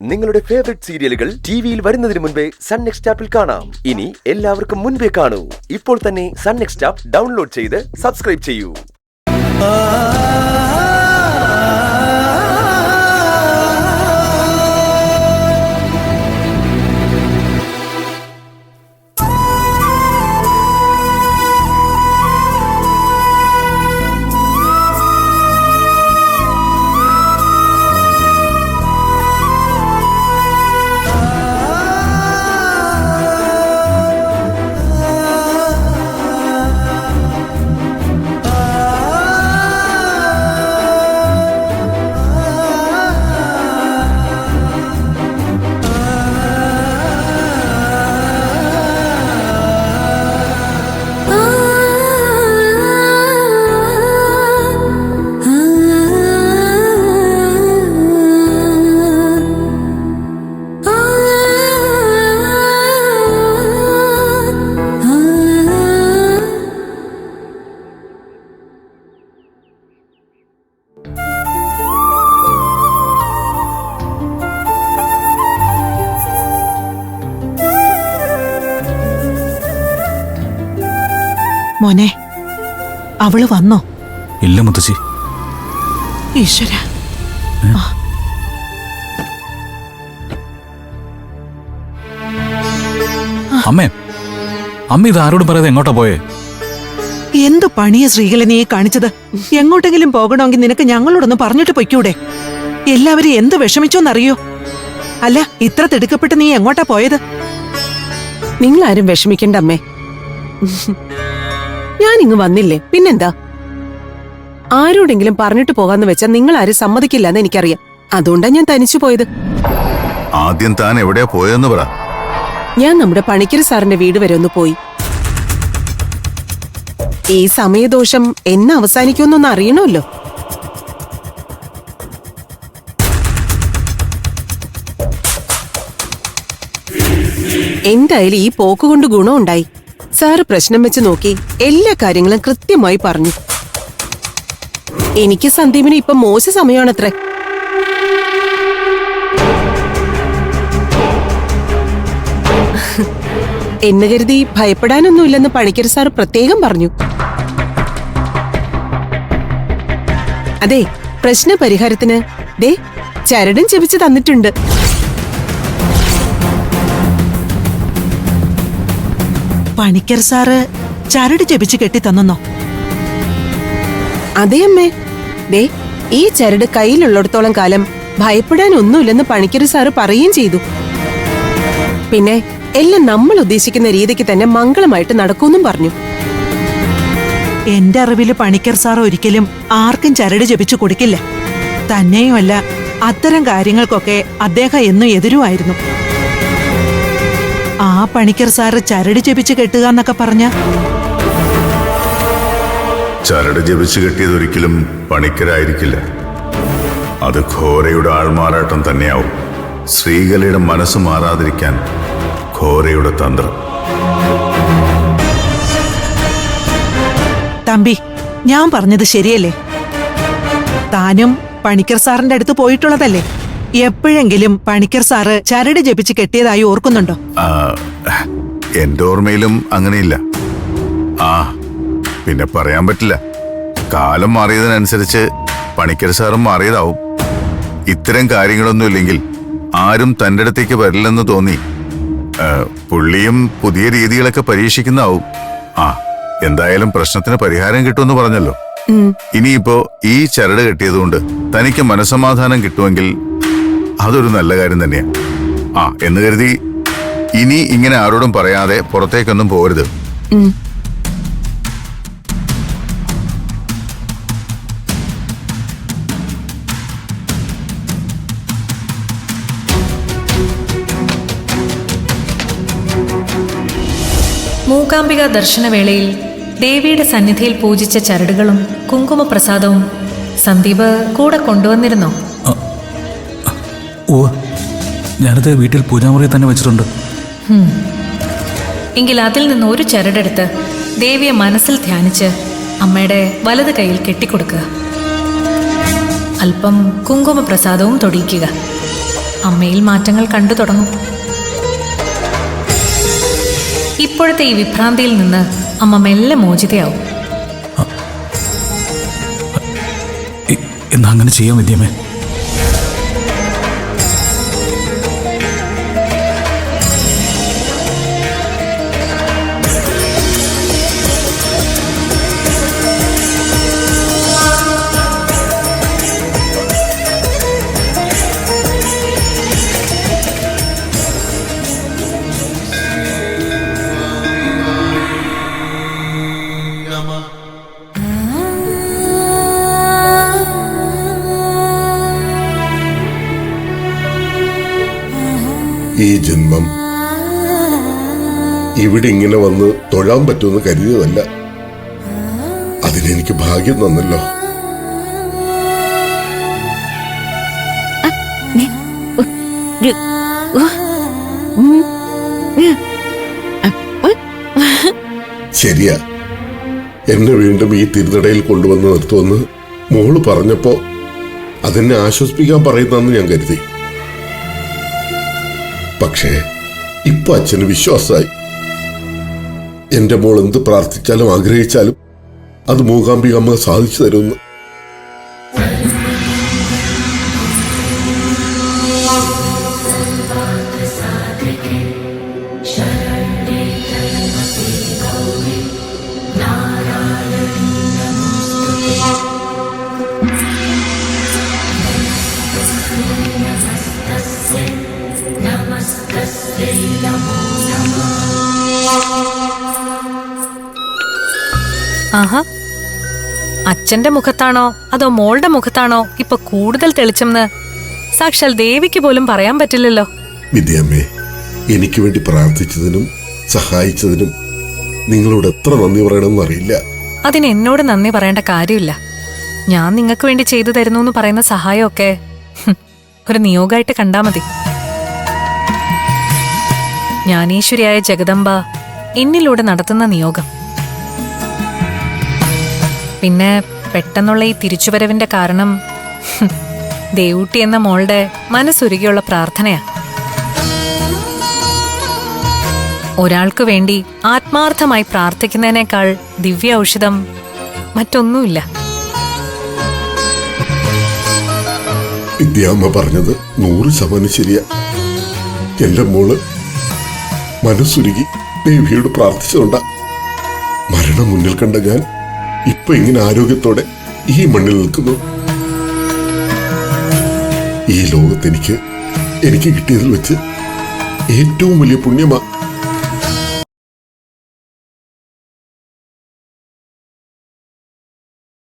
നിങ്ങളുടെ ഫേവറേറ്റ് സീരിയലുകൾ ടിവിയിൽ വരുന്നതിന് മുൻപേ സൺ നെക്സ്റ്റ് ആപ്പിൽ കാണാം. ഇനി എല്ലാവർക്കും മുൻപേ കാണൂ. ഇപ്പോൾ തന്നെ സൺ നെക്സ്റ്റ് ആപ്പ് ഡൗൺലോഡ് ചെയ്ത് സബ്സ്ക്രൈബ് ചെയ്യൂ. മോനെ, അവള് വന്നോ? ഇല്ല മുത്തശ്ശി. ഈശ്വര, അമ്മ ഇത് ആരോടും പറയാതെ എങ്ങോട്ടാ പോയേ? എന്തു പണിയ ശ്രീകല നീ കാണിച്ചത്? എങ്ങോട്ടെങ്കിലും പോകണമെങ്കിൽ നിനക്ക് ഞങ്ങളോടൊന്ന് പറഞ്ഞിട്ട് പൊയ്ക്കൂടെ? എല്ലാവരും എന്ത് വിഷമിച്ചോന്നറിയോ? അല്ല, ഇത്ര തിടുക്കപ്പെട്ട് നീ എങ്ങോട്ടാ പോയത്? നിങ്ങളാരും വിഷമിക്കണ്ട അമ്മേ. ഞാനിങ്ങ് വന്നില്ലേ, പിന്നെന്താ? ആരോടെങ്കിലും പറഞ്ഞിട്ട് പോകാന്ന് വെച്ചാൽ നിങ്ങളാരും സമ്മതിക്കില്ലെന്ന് എനിക്കറിയാം. അതുകൊണ്ടാ ഞാൻ തനിച്ചു പോയത്. ആദ്യം താൻ എവിടെയാ പോയെന്ന് പറ. ഞാൻ നമ്മുടെ പണിക്കര് സാറിന്റെ വീട് വരെ ഒന്ന് പോയി. ഈ സമയദോഷം എന്നെ അവസാനിക്കുമെന്നൊന്ന് അറിയണമല്ലോ. എന്തായാലും ഈ പോക്കുകൊണ്ട് ഗുണമുണ്ടായി. സാറ് പ്രശ്നം വെച്ച് നോക്കി എല്ലാ കാര്യങ്ങളും കൃത്യമായി പറഞ്ഞു. എനിക്ക് സന്ദീപിന് ഇപ്പൊ മോശ സമയമാണത്രേ. എന്ന് കരുതി ഭയപ്പെടാനൊന്നുമില്ലെന്ന് പണിക്കര് സാറ് പ്രത്യേകം പറഞ്ഞു. അതെ, പ്രശ്ന പരിഹാരത്തിന് ദേ ചരടും ചെപിച്ച് തന്നിട്ടുണ്ട്. പണിക്കർ സാറ് ചരട് ചെപിച്ച് കെട്ടി തന്നോ? അതെ അമ്മേ. ദേ ഈ ചരട് കയ്യിലുള്ളിടത്തോളം കാലം ഭയപ്പെടാനൊന്നുമില്ലെന്ന് പണിക്കര് സാറ് പറയുകയും ചെയ്തു. പിന്നെ എല്ലാം നമ്മൾ ഉദ്ദേശിക്കുന്ന രീതിക്ക് തന്നെ മംഗളമായിട്ട് നടക്കൂന്നും പറഞ്ഞു. എന്റെ അറിവില് പണിക്കർ സാർ ഒരിക്കലും ആർക്കും ചരട് ജപിച്ചു കൊടുക്കില്ല. തന്നെയുമല്ല, അത്തരം കാര്യങ്ങൾക്കൊക്കെ അദ്ദേഹം എന്നും എതിരുമായിരുന്നു. ആ പണിക്കർ സാറ് ചരട് ജപിച്ച് കെട്ടുക എന്നൊക്കെ പറഞ്ഞ ചരട് ജപിച്ച് കെട്ടിയതൊരിക്കലും പണിക്കരായിരിക്കില്ല. അത് ഘോരയുടെ ആൾമാറാട്ടം തന്നെയാവും. ശ്രീകലയുടെ മനസ്സ് മാറാതിരിക്കാൻ ഘോരയുടെ തന്ത്രം. തമ്പി, ഞാൻ പറഞ്ഞത് ശരിയല്ലേ? താനും പണിക്കർ സാറിന്റെ അടുത്ത് പോയിട്ടുള്ളതല്ലേ? എപ്പോഴെങ്കിലും പണിക്കർ സാറ് ചരട് ജപിച്ച് കെട്ടിയതായി ഓർക്കുന്നുണ്ടോ? എന്റെ ഓർമ്മയിലും അങ്ങനെയില്ല. പിന്നെ പറയാൻ പറ്റില്ല. കാലം മാറിയതിനനുസരിച്ച് പണിക്കർ സാറും മാറിയതാവും. ഇത്തരം കാര്യങ്ങളൊന്നും ഇല്ലെങ്കിൽ ആരും തന്റെ അടുത്തേക്ക് വരില്ലെന്ന് തോന്നി പുള്ളിയും പുതിയ രീതികളൊക്കെ പരീക്ഷിക്കുന്നതാവും. എന്തായാലും പ്രശ്നത്തിന് പരിഹാരം കിട്ടുമെന്ന് പറഞ്ഞല്ലോ. ഇനിയിപ്പോ ഈ ചരട് കെട്ടിയതുകൊണ്ട് തനിക്ക് മനസ്സമാധാനം കിട്ടുമെങ്കിൽ അതൊരു നല്ല കാര്യം തന്നെയാ. എന്ന് കരുതി ഇനി ഇങ്ങനെ ആരോടും പറയാതെ പുറത്തേക്കൊന്നും പോരുത്. മൂകാംബിക ദർശനവേളയിൽ ദേവിയുടെ സന്നിധിയിൽ പൂജിച്ച ചരടുകളും കുങ്കുമപ്രസാദവും സന്ദീപ് കൂടെ കൊണ്ടുവന്നിരുന്നോ? ഞാനത് വീട്ടിൽ പൂജാമുറിയിൽ തന്നെ വെച്ചിട്ടുണ്ട്. എങ്കിൽ അതിൽ നിന്ന് ഒരു ചരടെടുത്ത് ദേവിയെ മനസ്സിൽ ധ്യാനിച്ച് അമ്മയുടെ വലത് കൈയിൽ കെട്ടിക്കൊടുക്കുക. അല്പം കുങ്കുമപ്രസാദവും തൊടിയിക്കുക. അമ്മയിൽ മാറ്റങ്ങൾ കണ്ടു തുടങ്ങും. ഇപ്പോഴത്തെ ഈ വിഭ്രാന്തിയിൽ നിന്ന് അമ്മ മെല്ലെ മോചിതയാവും. എന്നാ അങ്ങനെ ചെയ്യാൻ വിദ്യമേ. ഈ ജന്മം ഇവിടെ ഇങ്ങനെ വന്ന് തൊഴാൻ പറ്റുമെന്ന് കരുതിയതല്ല. അതിനെനിക്ക് ഭാഗ്യം തന്നല്ലോ. ശരിയാ, എന്നെ വീണ്ടും ഈ തിരുനടയിൽ കൊണ്ടുവന്ന് നിർത്തുമെന്ന് മോള് പറഞ്ഞപ്പോ അതെന്നെ ആശ്വസിപ്പിക്കാൻ പറയുന്നെന്ന് ഞാൻ കരുതി. പക്ഷേ ഇപ്പൊ അച്ഛന് വിശ്വാസമായി. എന്റെ മോൾ എന്ത് പ്രാർത്ഥിച്ചാലും ആഗ്രഹിച്ചാലും അത് മൂകാംബിക അമ്മ സാധിച്ചു തരുമെന്ന്. ആഹാ, അച്ഛന്റെ മുഖത്താണോ അതോ മോളുടെ മുഖത്താണോ ഇപ്പൊ കൂടുതൽ തെളിച്ചെന്ന് സാക്ഷാൽ ദേവിക്ക് പോലും പറയാൻ പറ്റില്ലല്ലോ. വിദ്യാമ്മേ, എനിക്ക് വേണ്ടി പ്രാർത്ഥിച്ചതിനും സഹായിച്ചതിനും നിങ്ങളോട് എത്ര നന്ദി പറയണമെന്ന് അറിയില്ല. അതിന് എന്നോട് നന്ദി പറയേണ്ട കാര്യമില്ല. ഞാൻ നിങ്ങൾക്ക് വേണ്ടി ചെയ്തു തരുന്നു എന്ന് പറയുന്ന സഹായമൊക്കെ ഒരു നിയോഗമായിട്ട് കണ്ടാ മതി. ജ്ഞാനേശ്വരിയായ ജഗദംബ എന്നിലൂടെ നടത്തുന്ന നിയോഗം. പിന്നെ പെട്ടെന്നുള്ള ഈ തിരിച്ചുവരവിന്റെ കാരണം ദേവൂട്ടി എന്ന മോളുടെ മനസ്സുരുകിയുള്ള പ്രാർത്ഥനയാ. ഒരാൾക്ക് വേണ്ടി ആത്മാർത്ഥമായി പ്രാർത്ഥിക്കുന്നതിനേക്കാൾ ദിവ്യ ഔഷധം മറ്റൊന്നുമില്ല. വിദ്യാമ്മ പറഞ്ഞത് 100% ശരിയാ. എന്റെ മോള് മനസ്സുരുകി ദേവിയോട് പ്രാർത്ഥിച്ചതുകൊണ്ടാ മരണം മുന്നിൽ കണ്ട ഞാൻ ഇപ്പൊ ഇങ്ങനെ ആരോഗ്യത്തോടെ ഈ മണ്ണിൽ നിൽക്കുന്നു. ഈ ലോകത്തെനിക്ക് കിട്ടിയതിൽ വെച്ച് ഏറ്റവും വലിയ പുണ്യമാ